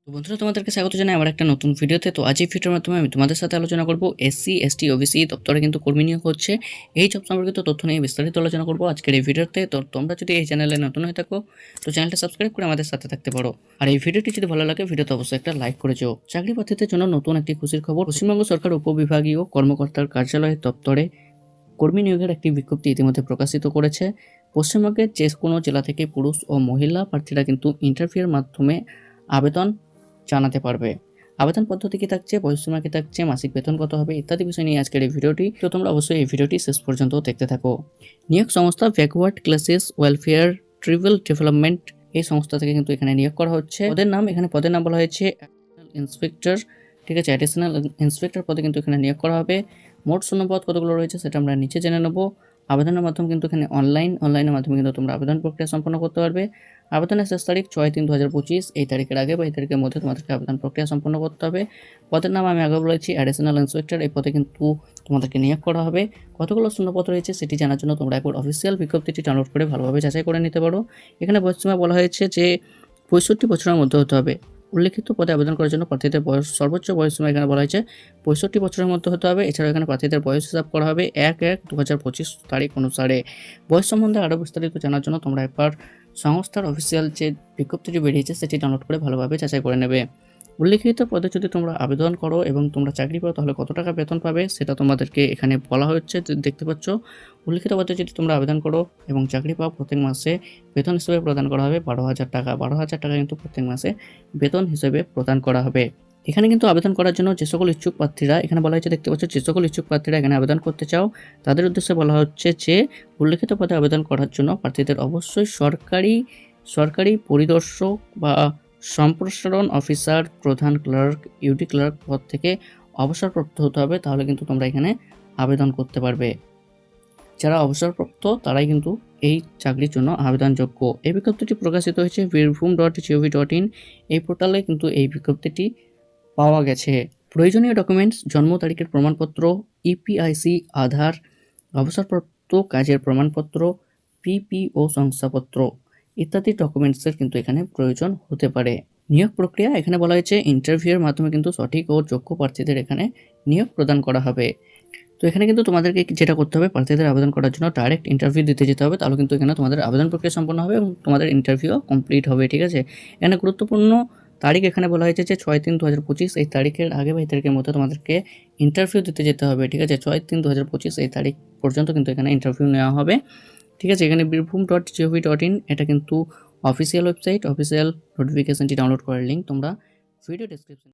তো বন্ধুরা, তোমাদেরকে স্বাগত জানাই আমার একটা নতুন ভিডিওতে। তো আজ এই ভিডিওর মাধ্যমে আমি তোমাদের সাথে আলোচনা করব এসসি এসটি ওবিসি দপ্তরে কিন্তু কর্মী নিয়োগ হচ্ছে, এই জব সম্পর্কিত তথ্য নিয়ে বিস্তারিত আলোচনা করব আজকের এই ভিডিওতে। তো তোমরা যদি এই চ্যানেলে নতুন হয়ে থাকো তো চ্যানেলটা সাবস্ক্রাইব করে আমাদের সাথে থাকতে পারো। আর এই ভিডিওটি যদি ভালো লাগে ভিডিওতে অবশ্যই একটা লাইক করে যাও। চাকরি প্রার্থীদের জন্য নতুন একটি খুশির খবর। পশ্চিমবঙ্গ সরকার উপবিভাগীয় কর্মকর্তার কার্যালয়ের দপ্তরে কর্মী নিয়োগের একটি বিজ্ঞপ্তি ইতিমধ্যে প্রকাশিত করেছে। পশ্চিমবঙ্গের যে কোনো জেলা থেকে পুরুষ ও মহিলা প্রার্থীরা কিন্তু ইন্টারভিউয়ের মাধ্যমে আবেদন জানাতে পারবে। আবেদন পদ্ধতি কি থাকছে, বয়সসীমা কি থাকছে, মাসিক বেতন কত হবে ইত্যাদি বিষয় নিয়ে আজকের এই ভিডিওটি। তো তোমরা অবশ্যই এই ভিডিওটি শেষ পর্যন্ত দেখতে থাকো। নিয়োগ সংস্থা backward classes welfare tribal development, এই সংস্থা থেকে কিন্তু এখানে নিয়োগ করা হচ্ছে। পদের নাম বলা হয়েছে ইন্সপেক্টর, ঠিক আছে, অ্যাডিশনাল ইন্সপেক্টর পদে কিন্তু এখানে নিয়োগ করা হবে। মোট শূন্যপদ কতগুলো রয়েছে সেটা আমরা নিচে জেনে নেব। আবেদনের মাধ্যম কিন্তু এখানে অনলাইনের মাধ্যমে কিন্তু তোমরা আবেদন প্রক্রিয়া সম্পন্ন করতে পারবে। আবেদনের শেষ তারিখ 6/3/2025, এই তারিখের আগে বা এই তারিখের মধ্যে তোমাদেরকে আবেদন প্রক্রিয়া সম্পন্ন করতে হবে। পদের নাম আমি আগে বলেছি অ্যাডিশনাল ইন্সপেক্টর, এই পদে কিন্তু তোমাদেরকে নিয়োগ করা হবে। কতগুলো শূন্যপদ রয়েছে সেটি জানার জন্য তোমরা একবার অফিসিয়াল বিজ্ঞপ্তিটি ডাউনলোড করে ভালোভাবে যাচাই করে নিতে পারো। এখানে বয়সসীমা বলা হয়েছে যে 65 বছরের মধ্যে হতে হবে। উল্লেখিত পদে আবেদন করার জন্য প্রার্থীদের সর্বোচ্চ বয়সসীমা এখানে বলা হয়েছে 65 বছরের মধ্যে হতে হবে। এছাড়াও এখানে প্রার্থীদের বয়স হিসাব করা হবে 1/1/2025 তারিখ অনুসারে। বয়স সম্বন্ধে আরও বিস্তারিত জানার জন্য তোমরা একবার সংস্থার অফিসিয়াল যে বিজ্ঞপ্তিটি বেরিয়েছে সেটি ডাউনলোড করে ভালোভাবে যাচাই করে নেবে। উল্লেখিত পদে যদি তোমরা আবেদন করো এবং তোমরা চাকরি পাও তাহলে কত টাকা বেতন পাবে সেটা তোমাদেরকে এখানে বলা হচ্ছে, দেখতে পাচ্ছ। উল্লেখিত পদে যদি তোমরা আবেদন করো এবং চাকরি পাও প্রত্যেক মাসে বেতন হিসেবে প্রদান করা হবে 12,000 টাকা। 12,000 টাকা কিন্তু প্রত্যেক মাসে বেতন হিসেবে প্রদান করা হবে। এখানে কিন্তু আবেদন করার জন্য যে সকল ইচ্ছুক প্রার্থীরা, এখানে বলা হয়েছে দেখতে পাচ্ছ, যে সকল ইচ্ছুক প্রার্থীরা এখানে আবেদন করতে চাও তাদের উদ্দেশ্যে বলা হচ্ছে যে উল্লেখিত পদে আবেদন করার জন্য প্রার্থীদের অবশ্যই সরকারি পরিদর্শক বা সম্প্রসারণ অফিসার, প্রধান ক্লার্ক, ইউডি ক্লার্ক পদ থেকে অবসরপ্রাপ্ত হতে হবে, তাহলে কিন্তু তোমরা এখানে আবেদন করতে পারবে। যারা অবসরপ্রাপ্ত তারাই কিন্তু এই চাকরির জন্য আবেদনযোগ্য। এই বিজ্ঞপ্তিটি প্রকাশিত হয়েছে birbhum.gov.in, এই পোর্টালে কিন্তু এই বিজ্ঞপ্তিটি পাওয়া গেছে। প্রয়োজনীয় ডকুমেন্টস: জন্ম তারিখের প্রমাণপত্র, ইপিআইসি, আধার, অবসরপ্রাপ্ত কাজের প্রমাণপত্র, পিপিও শংসাপত্র ইত্যাদি ডকুমেন্টসের কিন্তু এখানে প্রয়োজন হতে পারে। নিয়োগ প্রক্রিয়া এখানে বলা হয়েছে ইন্টারভিউয়ের মাধ্যমে কিন্তু সঠিক ও যোগ্য প্রার্থীদের এখানে নিয়োগ প্রদান করা হবে। তো এখানে কিন্তু তোমাদেরকে যেটা করতে হবে, প্রার্থীদের আবেদন করার জন্য ডাইরেক্ট ইন্টারভিউ দিতে যেতে হবে, তাহলে কিন্তু এখানে তোমাদের আবেদন প্রক্রিয়া সম্পন্ন হবে এবং তোমাদের ইন্টারভিউ কমপ্লিট হবে, ঠিক আছে। এখানে গুরুত্বপূর্ণ তারিখ এখানে বলা হয়েছে যে 6/3/2025, এই তারিখের আগে বা এই তারিখের মধ্যে তোমাদেরকে ইন্টারভিউ দিতে যেতে হবে, ঠিক আছে। 6/3/2025 এই তারিখ পর্যন্ত কিন্তু এখানে ইন্টারভিউ নেওয়া হবে, ঠিক আছে। এখানে birbhum.gov.in, এটা কিন্তু অফিসিয়াল ওয়েবসাইট। অফিসিয়াল নোটিফিকেশনটি ডাউনলোড করার লিঙ্ক তোমরা ভিডিও ডেসক্রিপশন